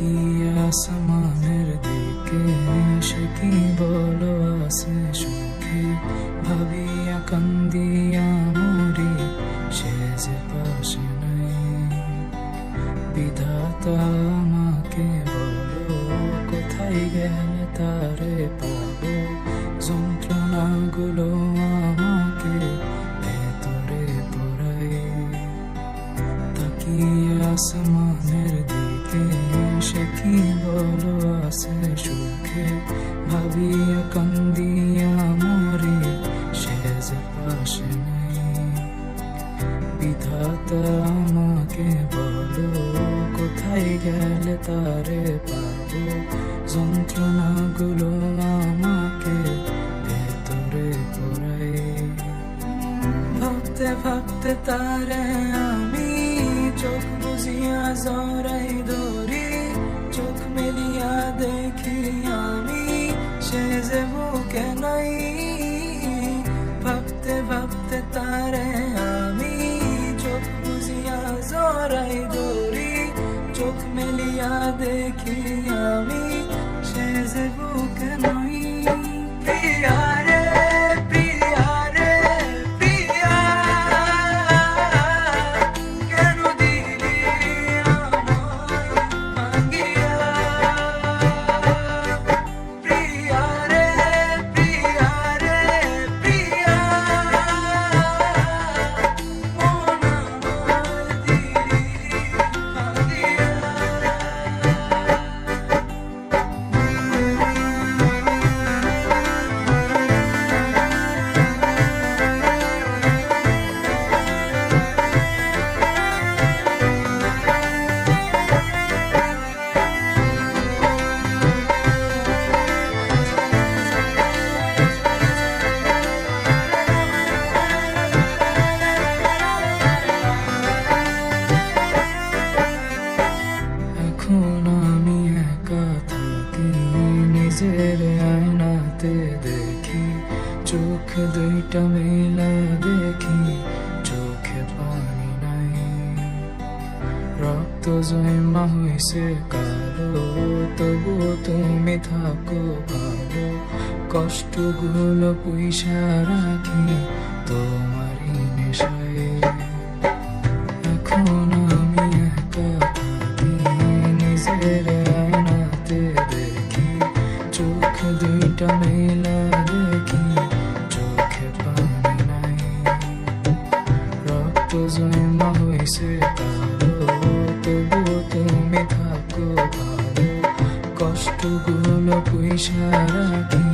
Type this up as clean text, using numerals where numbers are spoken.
তাকিয়ে আসমানের দিকে, সে কি বলো আছে সুখে, ভাবিয়া কান্দিয়া মরি, সে যে পাশে নাই। বিধাতা আমাকে বলো, কোথায় গেলে তারে পাবো, যন্ত্রণাগুলো আমাকে ভেতরে পোড়ায়। তাকিয়ে আসমানের দিকে, সে কি বলো আছে সুখে, ভাবিয়া কান্দিয়া মরি, সে যে পাশে নাই। বিধাতা আমাকে বলো, কোথায় গেলে তারে পাবো, যন্ত্রণাগুলো আমাকে ভেতরে পোড়ায়। ভাবতে ভাবতে তারে আমি চোখ বুঝিয়া জড়াই ধরি, চোখ মেলিয়া দেখি আমি, সে যে বুকে নাই। ভাবতে ভাবতে তারে আমি চোখ বুঝিয়া জড়াই ধরি, চোখ মেলিয়া দেখি আমি, সে যে বুকে নাই। প্রিয়া রে প্রিয়া রে প্রিয়া, কেন দিলি আমায় ভাঙিয়া। প্রিয়া রে প্রিয়া রে প্রিয়া, মন আমার দিলি ভাঙিয়া। এখন আমি একা থাকি, নিজের আয়নাতে দেখি, চোখ দুইটা মেলা দেখি, চোখে পানি নাই। রক্ত জমা হইছে কালো, তবুও তুমি থাকো ভালো, কষ্টগুলো পুইসা রাখি তোমারই নেশায়। এখন আমি একা থাকি, নিজের আয়নাতে দেখি, চোখ দুইটা মেলা দেখি, চোখে পানি নাই। রক্ত জমা হইছে কালো, তবুও তুমি থাকো ভালো, কষ্টগুলো পুইসা রাখি